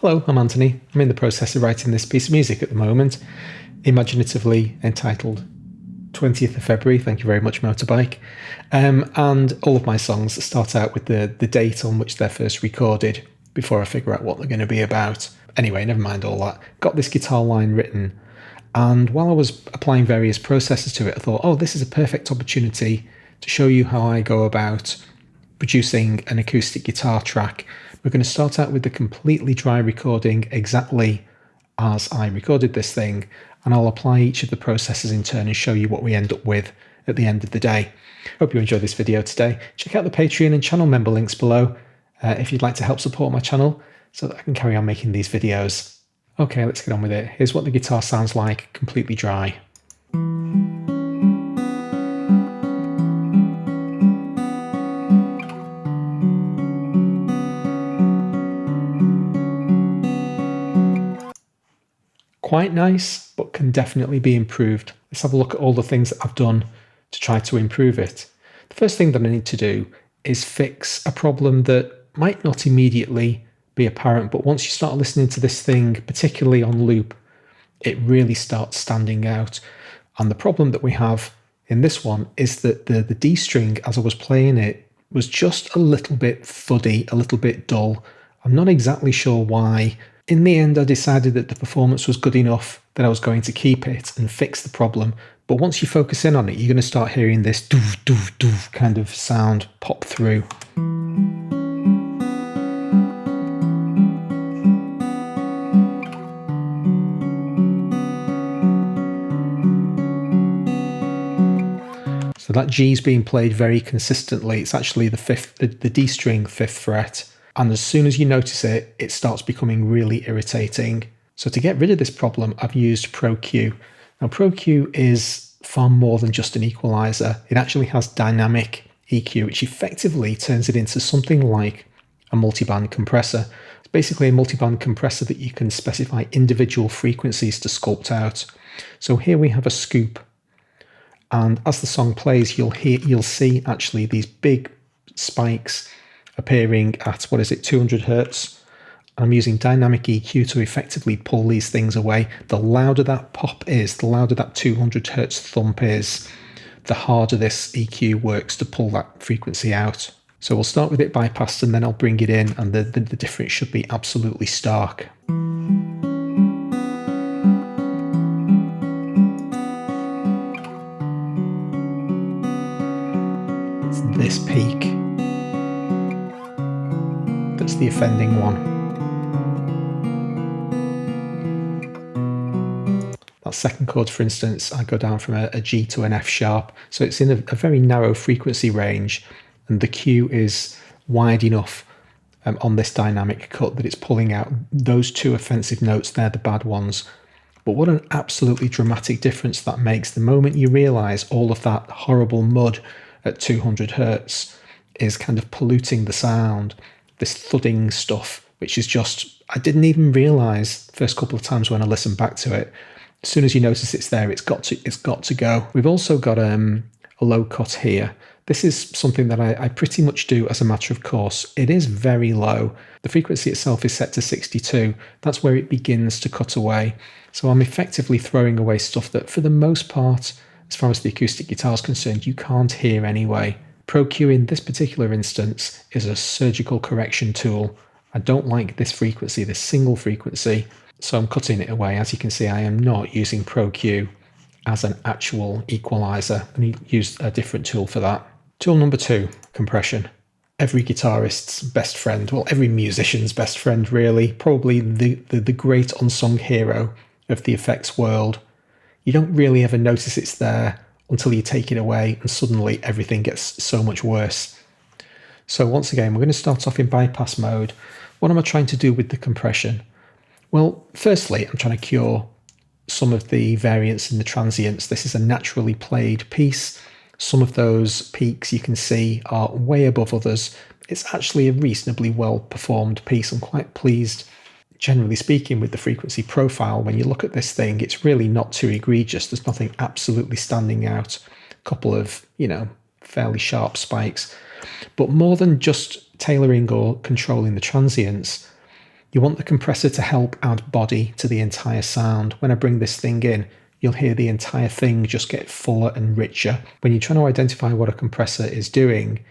Hello, I'm Anthony. I'm in the process of writing this piece of music at the moment, imaginatively entitled 20th of February, thank you very much, Motorbike. And all of my songs start out with the date on which they're first recorded before I figure out what they're going to be about. Anyway, never mind all that. Got this guitar line written, and while I was applying various processes to it, I thought, oh, this is a perfect opportunity to show you how I go about producing an acoustic guitar track. We're going to start out with the completely dry recording exactly as I recorded this thing, and I'll apply each of the processes in turn and show you what we end up with at the end of the day. Hope you enjoyed this video today. Check out the Patreon and channel member links below if you'd like to help support my channel so that I can carry on making these videos. Okay, let's get on with it. Here's what the guitar sounds like completely dry. Quite nice, but can definitely be improved. Let's have a look at all the things that I've done to try to improve it. The first thing that I need to do is fix a problem that might not immediately be apparent, but once you start listening to this thing, particularly on loop, it really starts standing out. And the problem that we have in this one is that the D string, as I was playing it, was just a little bit thuddy, a little bit dull. I'm not exactly sure why. In the end, I decided that the performance was good enough that I was going to keep it and fix the problem. But once you focus in on it, you're going to start hearing this doof, doof, doof kind of sound pop through. So that G's being played very consistently. It's actually the D string 5th fret. And as soon as you notice it, it starts becoming really irritating. So to get rid of this problem, I've used Pro Q. Now Pro Q is far more than just an equalizer. It actually has dynamic EQ, which effectively turns it into something like a multiband compressor. It's basically a multiband compressor that you can specify individual frequencies to sculpt out. So here we have a scoop. And as the song plays, you'll see actually these big spikes appearing at, 200 hertz. I'm using dynamic EQ to effectively pull these things away. The louder that pop is, the louder that 200 hertz thump is, the harder this EQ works to pull that frequency out. So we'll start with it bypassed and then I'll bring it in, and the difference should be absolutely stark. It's this peak. That's the offending one. That second chord, for instance, I go down from a G to an F sharp, so it's in a very narrow frequency range, and the Q is wide enough on this dynamic cut that it's pulling out those two offensive notes. They're the bad ones. But what an absolutely dramatic difference that makes the moment you realise all of that horrible mud at 200 hertz is kind of polluting the sound. This thudding stuff, which is just, I didn't even realise the first couple of times when I listened back to it. As soon as you notice it's there, it's got to go. We've also got a low cut here. This is something that I pretty much do as a matter of course. It is very low. The frequency itself is set to 62. That's where it begins to cut away. So I'm effectively throwing away stuff that for the most part, as far as the acoustic guitar is concerned, you can't hear anyway. Pro Q in this particular instance is a surgical correction tool. I don't like this frequency, this single frequency, so I'm cutting it away. As you can see, I am not using Pro Q as an actual equalizer. I need to use a different tool for that. Tool number 2, compression. Every guitarist's best friend, well, every musician's best friend really, probably the great unsung hero of the effects world. You don't really ever notice it's there until you take it away, and suddenly everything gets so much worse. So once again, we're going to start off in bypass mode. What am I trying to do with the compression? Well, firstly, I'm trying to cure some of the variance in the transients. This is a naturally played piece. Some of those peaks you can see are way above others. It's actually a reasonably well performed piece. I'm quite pleased, generally speaking, with the frequency profile. When you look at this thing, it's really not too egregious. There's nothing absolutely standing out. A couple of, fairly sharp spikes. But more than just tailoring or controlling the transients, You want the compressor to help add body to the entire sound. When I bring this thing in, you'll hear the entire thing just get fuller and richer. When you're trying to identify what a compressor is doing,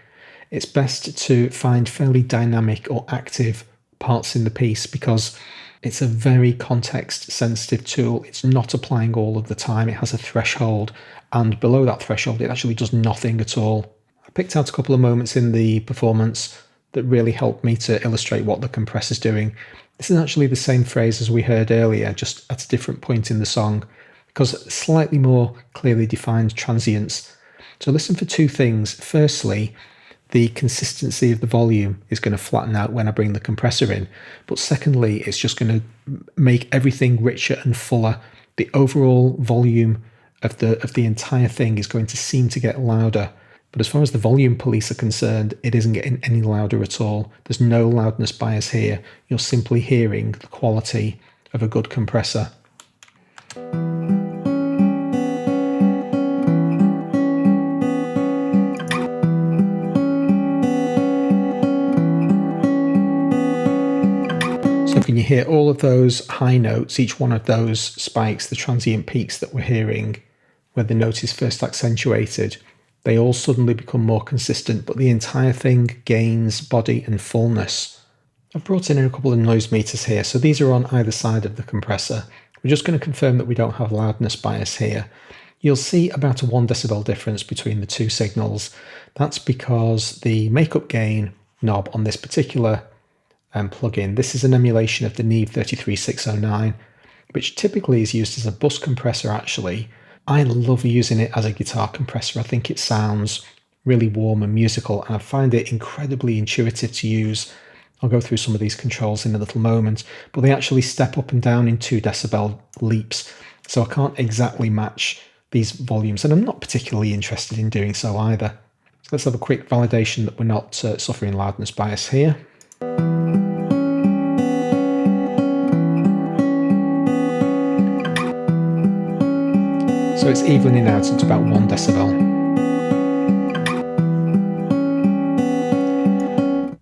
it's best to find fairly dynamic or active parts in the piece because it's a very context-sensitive tool. It's not applying all of the time. It has a threshold, and below that threshold, it actually does nothing at all. I picked out a couple of moments in the performance that really helped me to illustrate what the compressor's doing. This is actually the same phrase as we heard earlier, just at a different point in the song, because slightly more clearly defined transients. So listen for two things. Firstly, the consistency of the volume is going to flatten out when I bring the compressor in. But secondly, it's just going to make everything richer and fuller. The overall volume of the entire thing is going to seem to get louder. But as far as the volume police are concerned, it isn't getting any louder at all. There's no loudness bias here. You're simply hearing the quality of a good compressor. So can you hear all of those high notes, each one of those spikes, the transient peaks that we're hearing, where the note is first accentuated? They all suddenly become more consistent, but the entire thing gains body and fullness. I've brought in a couple of noise meters here, so these are on either side of the compressor. We're just going to confirm that we don't have loudness bias here. You'll see about a 1 decibel difference between the two signals. That's because the makeup gain knob on this particular plugin, this is an emulation of the Neve 33609, which typically is used as a bus compressor actually. I love using it as a guitar compressor. I think it sounds really warm and musical, and I find it incredibly intuitive to use. I'll go through some of these controls in a little moment, but they actually step up and down in 2 decibel leaps, so I can't exactly match these volumes, and I'm not particularly interested in doing so either. So let's have a quick validation that we're not suffering loudness bias here. So it's evening out, so it's about 1 decibel.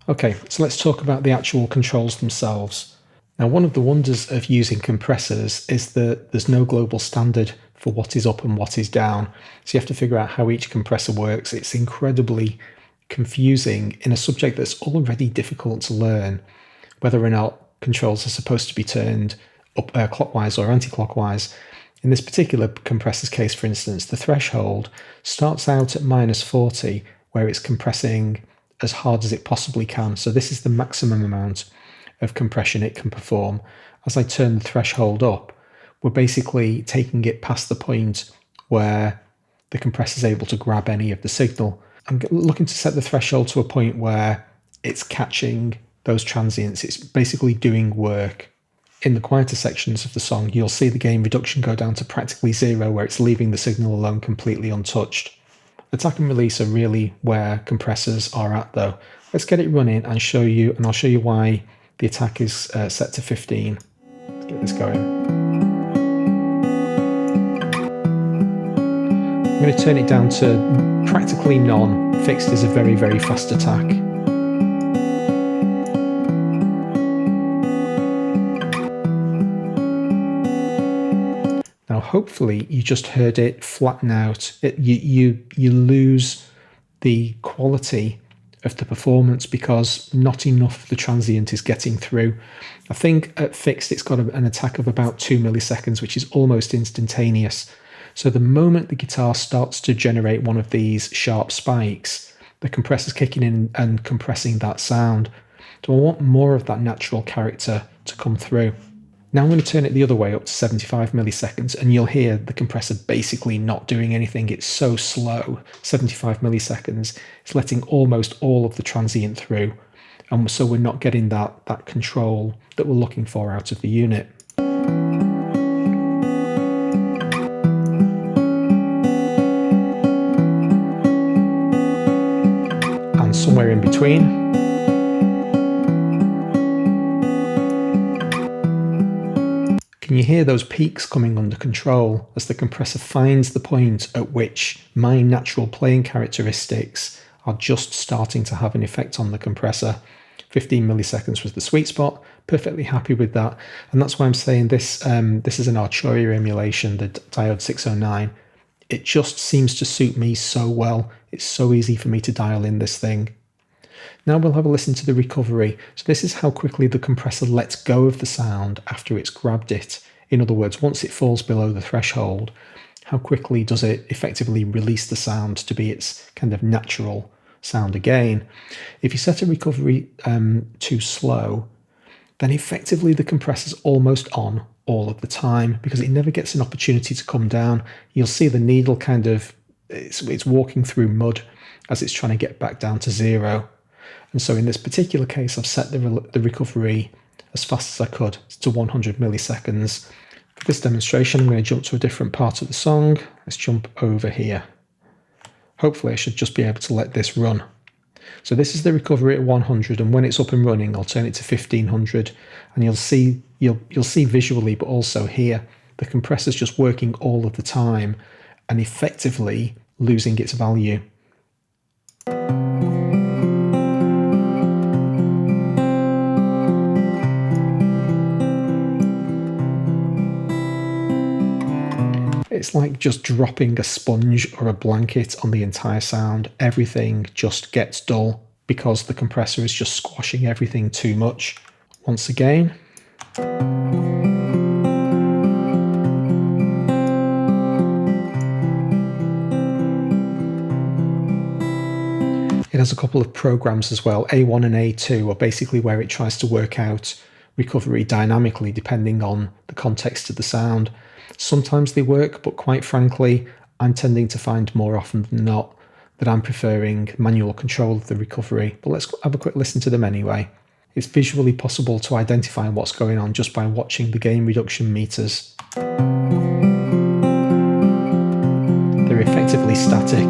Okay, so let's talk about the actual controls themselves. Now, one of the wonders of using compressors is that there's no global standard for what is up and what is down. So you have to figure out how each compressor works. It's incredibly confusing in a subject that's already difficult to learn, whether or not controls are supposed to be turned up clockwise or anti-clockwise. In this particular compressor's case, for instance, the threshold starts out at -40, where it's compressing as hard as it possibly can. So this is the maximum amount of compression it can perform. As I turn the threshold up, we're basically taking it past the point where the compressor is able to grab any of the signal. I'm looking to set the threshold to a point where it's catching those transients. It's basically doing work. In the quieter sections of the song, you'll see the gain reduction go down to practically 0, where it's leaving the signal alone completely untouched. Attack and release are really where compressors are at though. Let's get it running and show you, and I'll show you why the attack is set to 15. Let's get this going. I'm going to turn it down to practically none. Fixed is a very, very fast attack. Now, hopefully you just heard it flatten out. You lose the quality of the performance because not enough of the transient is getting through. I think at fixed it's got an attack of about 2 milliseconds, which is almost instantaneous. So the moment the guitar starts to generate one of these sharp spikes, the compressor's kicking in and compressing that sound. So I want more of that natural character to come through. Now I'm going to turn it the other way up to 75 milliseconds, and you'll hear the compressor basically not doing anything. It's so slow, 75 milliseconds. It's letting almost all of the transient through, and so we're not getting that control that we're looking for out of the unit. And somewhere in between. Can you hear those peaks coming under control as the compressor finds the point at which my natural playing characteristics are just starting to have an effect on the compressor? 15 milliseconds was the sweet spot, Perfectly happy with that. And that's why I'm saying this, this is an Arturia emulation, the Diode 609. It just seems to suit me so well. It's so easy for me to dial in this thing. Now we'll have a listen to the recovery. So this is how quickly the compressor lets go of the sound after it's grabbed it. In other words, once it falls below the threshold, how quickly does it effectively release the sound to be its kind of natural sound again. If you set a recovery too slow, then effectively the compressor's almost on all of the time because it never gets an opportunity to come down. You'll see the needle kind of, it's walking through mud as it's trying to get back down to zero. And so in this particular case, I've set the recovery as fast as I could to 100 milliseconds. For this demonstration, I'm going to jump to a different part of the song. Let's jump over here. Hopefully I should just be able to let this run. So this is the recovery at 100, and when it's up and running, I'll turn it to 1500, and you'll see visually, but also here, the compressor's just working all of the time and effectively losing its value. It's like just dropping a sponge or a blanket on the entire sound. Everything just gets dull because the compressor is just squashing everything too much. Once again. It has a couple of programs as well. A1 and A2 are basically where it tries to work out recovery dynamically depending on the context of the sound. Sometimes they work, but quite frankly, I'm tending to find more often than not that I'm preferring manual control of the recovery. But let's have a quick listen to them anyway. It's visually possible to identify what's going on just by watching the gain reduction meters. They're effectively static.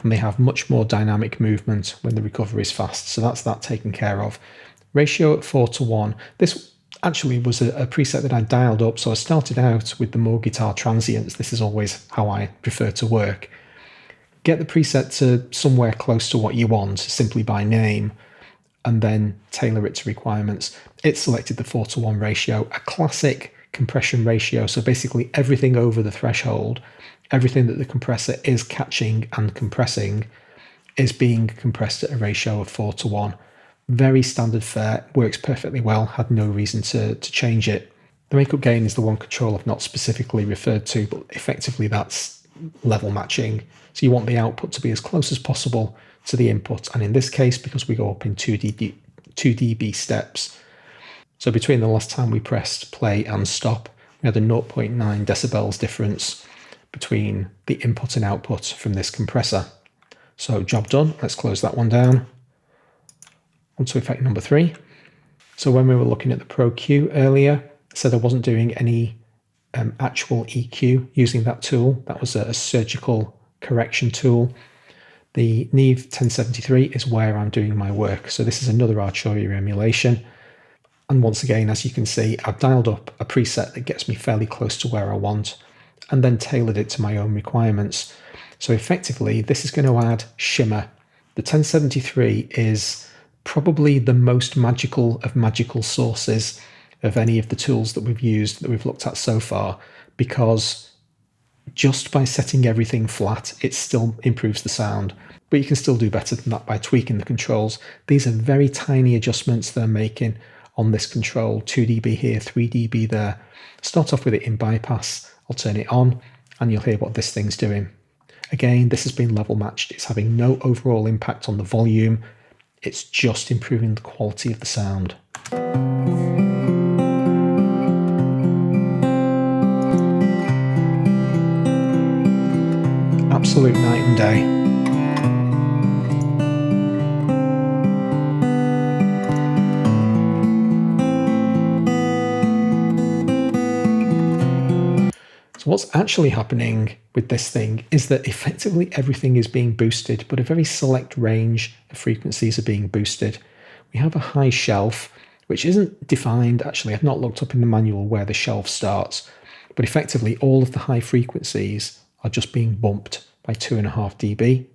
And they have much more dynamic movement when the recovery is fast. So that's that taken care of. Ratio at 4:1. This actually was a preset that I dialed up. So I started out with the Moog guitar transients. This is always how I prefer to work. Get the preset to somewhere close to what you want, simply by name, and then tailor it to requirements. It selected the 4:1 ratio, a classic compression ratio. So basically everything over the threshold, everything that the compressor is catching and compressing is being compressed at a ratio of 4:1. Very standard fare, works perfectly well, had no reason to change it. The makeup gain is the one control I've not specifically referred to, but effectively that's level matching. So you want the output to be as close as possible to the input. And in this case, because we go up in 2 dB steps, so between the last time we pressed play and stop, we had a 0.9 decibels difference between the input and output from this compressor. So job done, let's close that one down. On to effect number 3. So when we were looking at the Pro Q earlier, I said I wasn't doing any actual EQ using that tool. That was a surgical correction tool. The Neve 1073 is where I'm doing my work. So this is another Arturia emulation. And once again, as you can see, I've dialed up a preset that gets me fairly close to where I want and then tailored it to my own requirements. So effectively, this is going to add shimmer. The 1073 is probably the most magical of magical sources of any of the tools that we've used, that we've looked at so far, because just by setting everything flat, it still improves the sound. But you can still do better than that by tweaking the controls. These are very tiny adjustments they're making on this control, 2 dB here, 3 dB there. Start off with it in bypass, I'll turn it on, and you'll hear what this thing's doing. Again, this has been level matched. It's having no overall impact on the volume. It's just improving the quality of the sound. Absolute night and day. So what's actually happening with this thing is that effectively everything is being boosted, but a very select range of frequencies are being boosted. We have a high shelf, which isn't defined. Actually, I've not looked up in the manual where the shelf starts, but effectively all of the high frequencies are just being bumped by 2.5 dB.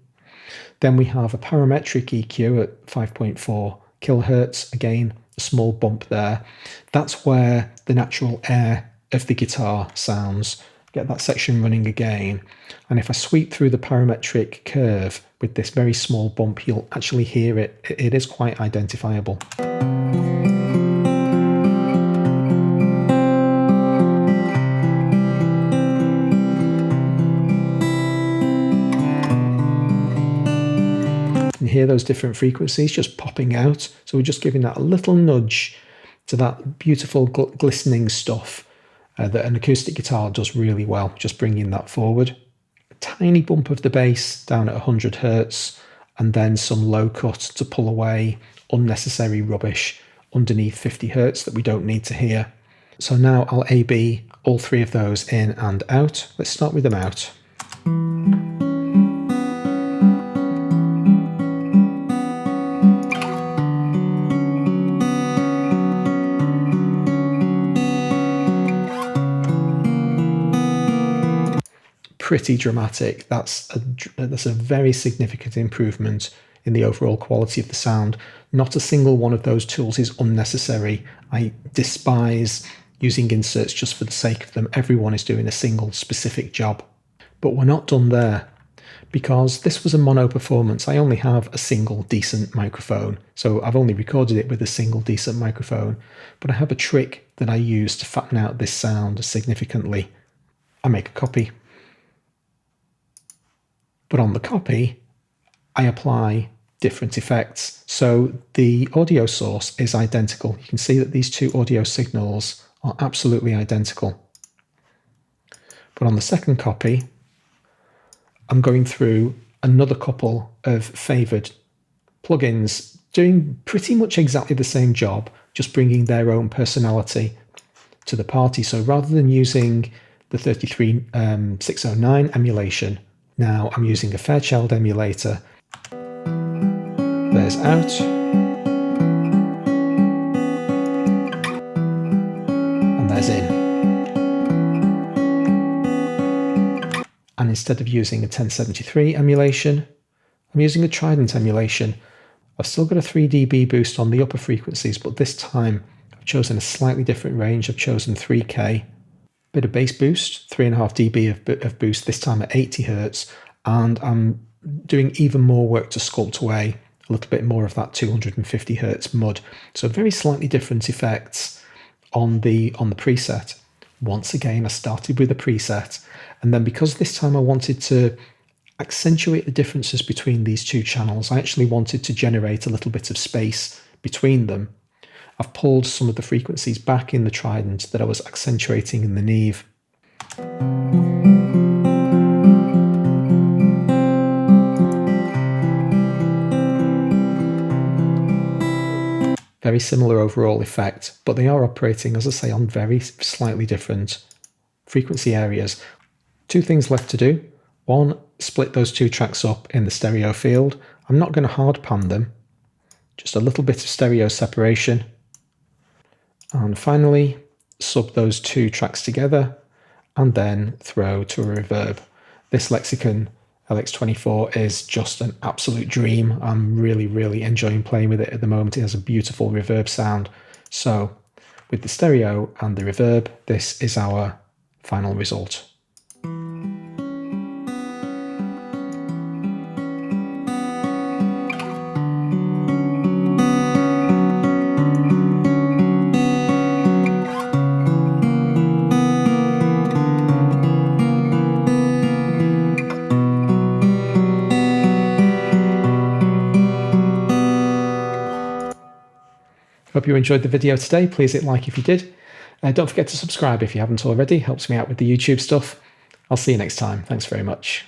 Then we have a parametric EQ at 5.4 kilohertz. Again, a small bump there. That's where the natural air of the guitar sounds. Get that section running again. And if I sweep through the parametric curve with this very small bump, you'll actually hear it. It is quite identifiable. You can hear those different frequencies just popping out. So we're just giving that a little nudge to that beautiful glistening stuff that an acoustic guitar does really well, just bringing that forward. A tiny bump of the bass down at 100 hertz, and then some low cut to pull away unnecessary rubbish underneath 50 hertz that we don't need to hear. So now I'll A/B all three of those in and out. Let's start with them out. Pretty dramatic. That's a very significant improvement in the overall quality of the sound. Not a single one of those tools is unnecessary. I despise using inserts just for the sake of them. Everyone is doing a single specific job. But we're not done there. Because this was a mono performance, I only have a single decent microphone. So I've only recorded it with a single decent microphone. But I have a trick that I use to fatten out this sound significantly. I make a copy. But on the copy, I apply different effects. So the audio source is identical. You can see that these two audio signals are absolutely identical. But on the second copy, I'm going through another couple of favored plugins doing pretty much exactly the same job, just bringing their own personality to the party. So rather than using the 33609 emulation, now I'm using a Fairchild emulator. There's out. And there's in. And instead of using a 1073 emulation, I'm using a Trident emulation. I've still got a 3 dB boost on the upper frequencies, but this time I've chosen a slightly different range. I've chosen 3K. Bit of bass boost, 3.5 dB of boost, this time at 80 hertz, and I'm doing even more work to sculpt away a little bit more of that 250 hertz mud. So very slightly different effects on the preset. Once again, I started with a preset, and then because this time I wanted to accentuate the differences between these two channels, I actually wanted to generate a little bit of space between them. I've pulled some of the frequencies back in the Trident that I was accentuating in the Neve. Very similar overall effect, but they are operating, as I say, on very slightly different frequency areas. Two things left to do. One, split those two tracks up in the stereo field. I'm not going to hard pan them, just a little bit of stereo separation. And finally, sub those two tracks together and then throw to a reverb. This Lexicon LX24 is just an absolute dream. I'm really enjoying playing with it at the moment. It has a beautiful reverb sound. So with the stereo and the reverb, this is our final result. Hope you enjoyed the video today. Please hit like if you did. Don't forget to subscribe if you haven't already. Helps me out with the YouTube stuff. I'll see you next time. Thanks very much.